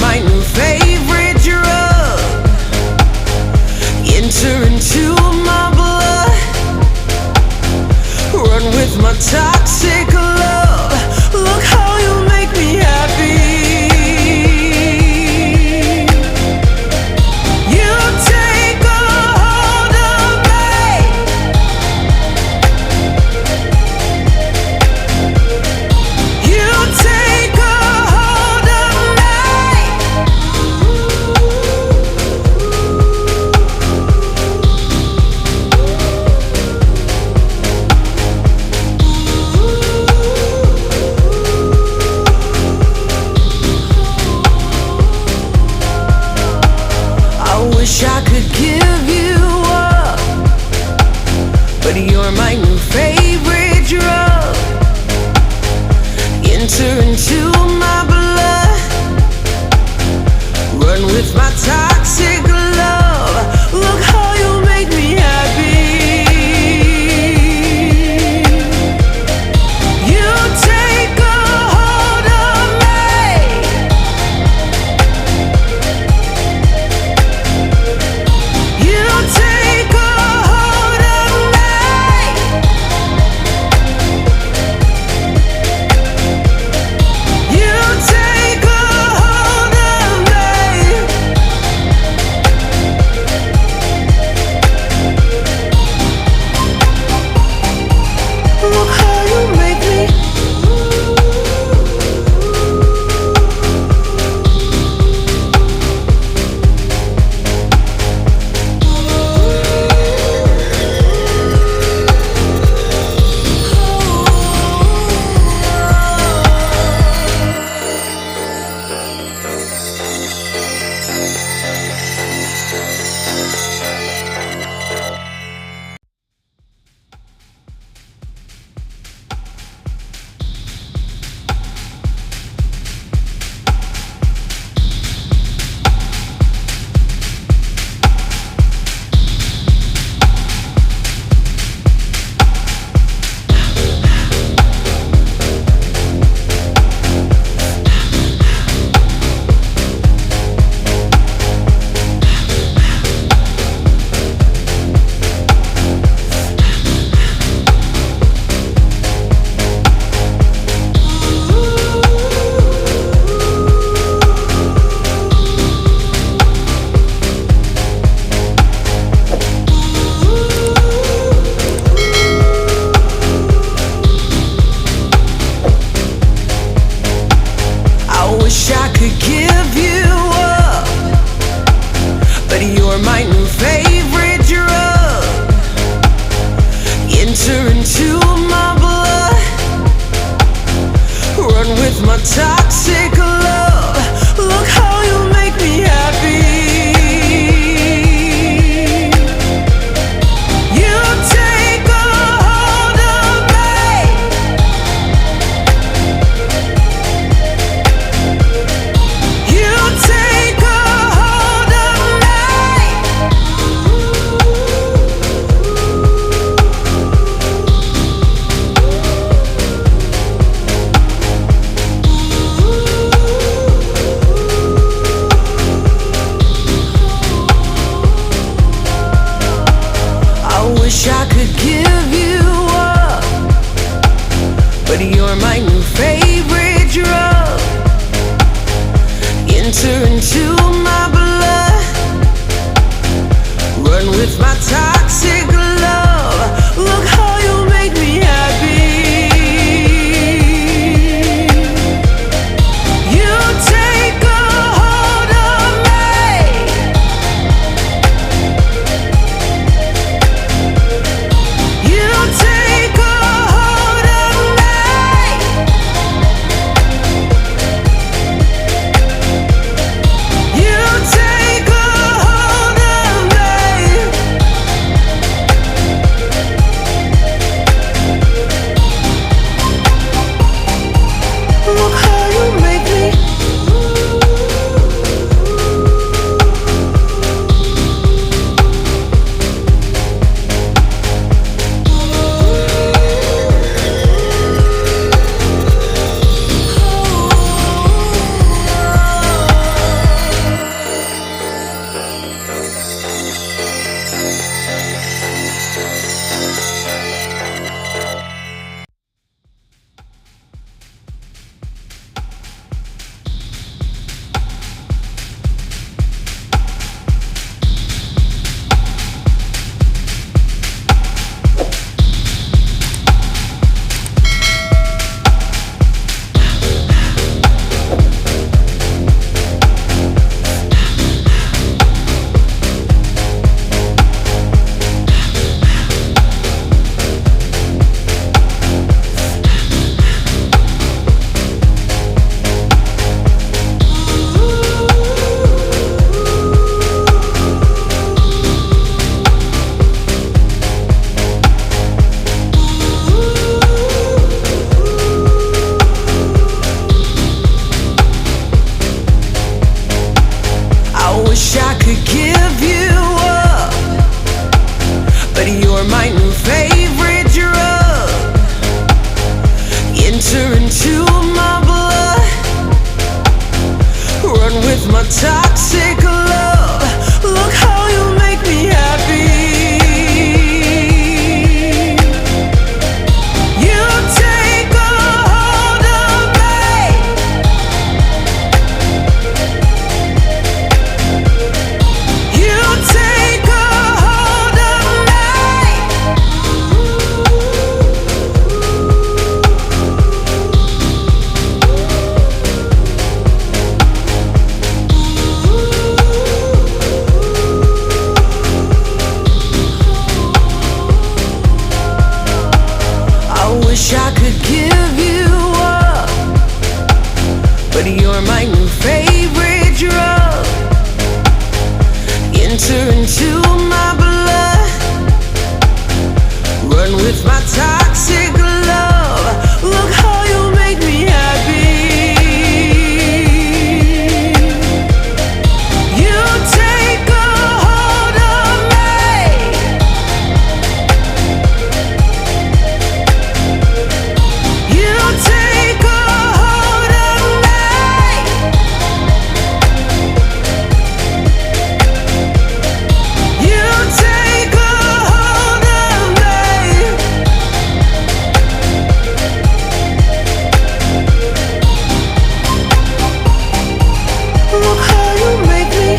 my new favorite drug. Enter into my blood. Run with my toxic love. Look how you make me happy. You take a hold of me. You take a hold of me. I wish I could give you up, but you're my new favorite drug. Enter into my blood. Run with my toxic love. Look how you make me happy. You take a hold of me. You take a hold of me. You take a hold of me. Look how you make me. I wish I could give you up, but you're my new favorite drug. Enter into my blood. Run with my toxic love. Look how you make me happy. You take a hold of me. You take a hold of me. I wish I could give you up, but you're my new favorite drug. Enter into my blood. Run with my toxic love. Look how you make me happy. You take a hold of me. You take a hold of me. You take a hold of me. wish I could give you up, but you're my new favorite drug. Enter into my blood, run with my toxic love. Look how you make me happy. You take a hold of me. You take a hold of me. I wish I could give you up, but you're my new favorite drug. Enter into my blood, run with my toxic love. Look how you make me happy. You take a hold of me. You take a hold of me. You take a hold of me. Look how you make me.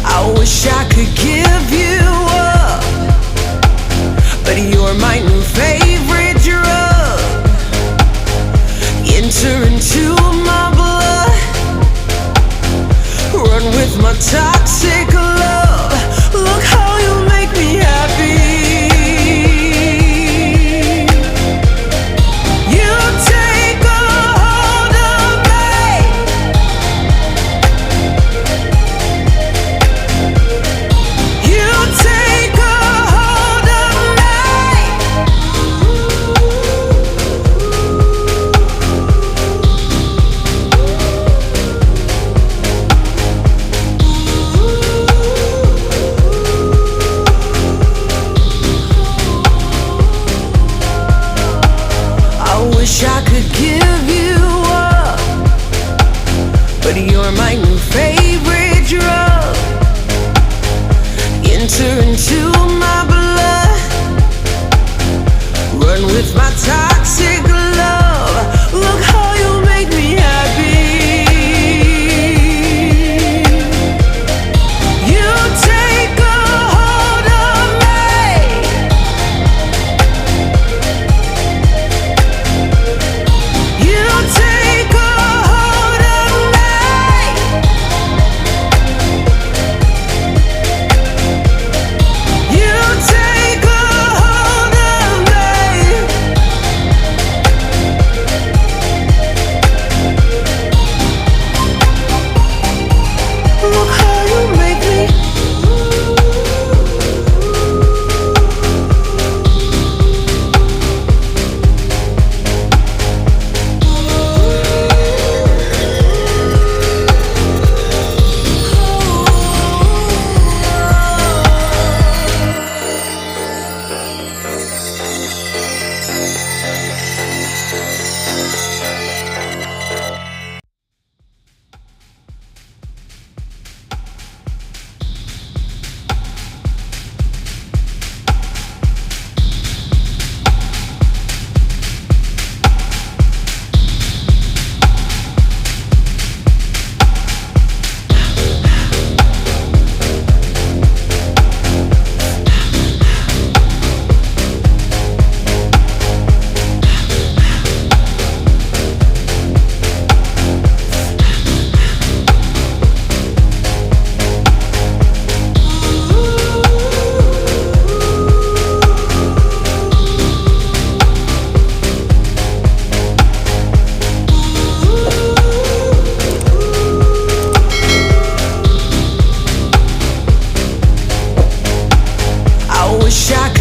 I wish I could give you up, but you're my new favorite drug. Enter into my blood, run with my toxic love. Look how you make me happy. You take a hold of me. You take a hold of me. I wish I could give you up, but you're my new favorite drug. Enter into my blood, run with my toxic love. Look how you make me happy. You take a hold of me. You take a hold of me. You take a hold of me.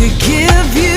could give you